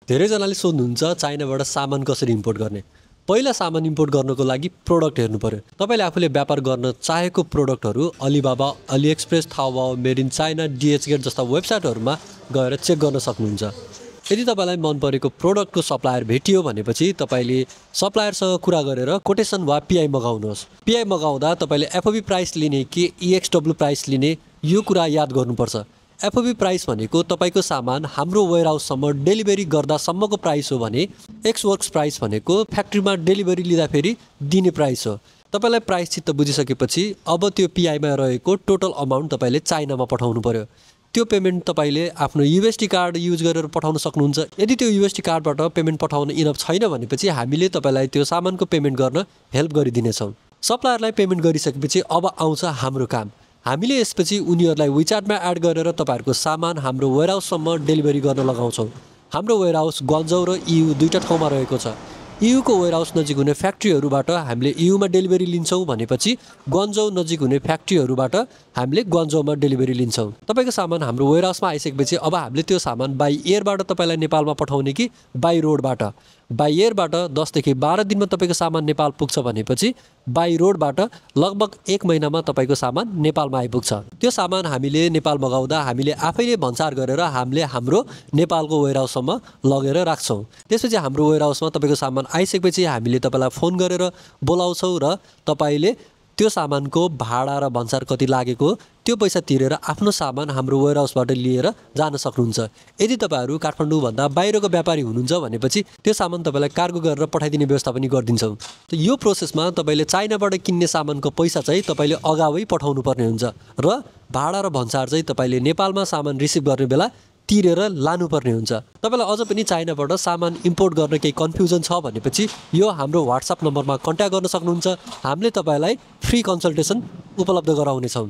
धेरैजनाले सोध्नुहुन्छ चाइनाबाट सामान कसरी इम्पोर्ट गर्ने। पहिला सामान इम्पोर्ट गर्नको लागि प्रोडक्ट हेर्नु पर्यो। तपाईले आफूले व्यापार गर्न चाहेको प्रोडक्टहरू Alibaba, AliExpress, Taobao, made in China, DHgate जस्ता वेबसाइटहरूमा गएर चेक गर्न सक्नुहुन्छ। यदि तपाईलाई मन परेको प्रोडक्टको सप्लायर भेटियो भनेपछि तपाईले सप्लायरसँग कुरा गरेर कोटेसन वा पीआई मगाउनुहोस्। पीआई मगाउँदा तपाईले एफओबी प्राइस लिने कि ईएक्सडब्ल्यू प्राइस लिने यो कुरा याद गर्नुपर्छ। एफओबी प्राइस भनेको तपाईको सामान हाम्रो वेयरहाउससम्म डेलिभरी गर्दासम्मको प्राइस हो भने एक्सवर्क्स प्राइस भनेको फ्याक्ट्रीमा डेलिभरी लिँदा फेरि दिने प्राइस हो। तपाईलाई प्राइस चित्त बुझिसकेपछि अब त्यो पीआईमा रहेको टोटल अमाउन्ट तपाईले चाइनामा पठाउनु पर्यो। त्यो पेमेन्ट तपाईले आफ्नो यूएसडी कार्ड युज गरेर पठाउन सक्नुहुन्छ। यदि त्यो यूएसडी कार्डबाट पेमेन्ट पठाउन इनफ छैन भनेपछि हामीले तपाईलाई त्यो सामानको पेमेन्ट गर्न हेल्प गरिदिनेछौँ। सप्लायरलाई पेमेन्ट गरिसकेपछि अब आउँछ हाम्रो काम। हामीले यसपछि उनीहरूलाई विचाटमा एड गरेर तपाईहरुको सामान हाम्रो वेयरहाउससम्म डेलिभरी गर्न लगाउँछौँ। हाम्रो वेयरहाउस ग्वान्जौ र इयु दुईटा ठाउँमा रहेको छ। इयुको वेयरहाउस नजिक हुने फ्याक्ट्रीहरूबाट हामीले इयुमा डेलिभरी लिन्छौँ भनेपछि ग्वान्जौ नजिक हुने फ्याक्ट्रीहरूबाट हामीले ग्वान्जौमा डेलिभरी लिन्छौँ। तपाईको सामान हाम्रो वेयरहाउसमा आइसकेपछि अब हामीले त्यो सामान बाई एयरबाट तपाईलाई नेपालमा पठाउने कि बाई रोडबाट। बाई एयरबाट 10 देखि 12 दिनमा तपाईको सामान नेपाल पुग्छ भनेपछि बाई रोडबाट लगभग 1 महिनामा तपाईको सामान नेपालमा आइपुग्छ। त्यो सामान हामीले नेपाल मगाउँदा हामीले आफैले भन्सार गरेर हामीले हाम्रो नेपालको वेयरहाउससम्म लगेर राख्छौँ। त्यसपछि हाम्रो वेयरहाउसमा तपाईको सामान आइसकेपछि हामीले तपाईलाई फोन गरेर बोलाउँछौँ र तपाईले त्यो सामानको भाडा र भन्सार कति लागेको त्यो पैसा तिरेर आफ्नो सामान हाम्रो वेयरहाउसबाट लिएर जान सक्नुहुन्छ। यदि तपाईहरु काठमाडौँ भन्दा बाहिरको व्यापारी हुनुहुन्छ भनेपछि त्यो सामान तपाईलाई कार्गो गरेर पठाइदिने व्यवस्था पनि गरिदिन्छौँ। यो प्रोसेसमा तपाईले चाइनाबाट किन्ने सामानको पैसा चाहिँ तपाईले अगावै पठाउनु पर्ने हुन्छ र भाडा र भन्सार चाहिँ तपाईले नेपालमा सामान रिसिभ गर्ने बेला तिरेर लानुपर्ने हुन्छ। तपाईलाई अझ पनि चाइनाबाट सामान इम्पोर्ट गर्न केही कन्फ्युजन छ भनेपछि यो हाम्रो WhatsApp नम्बरमा कन्ट्याक्ट गर्न सक्नुहुन्छ। हामीले तपाईलाई फ्री कन्सल्टेसन उपलब्ध गराउनेछौँ।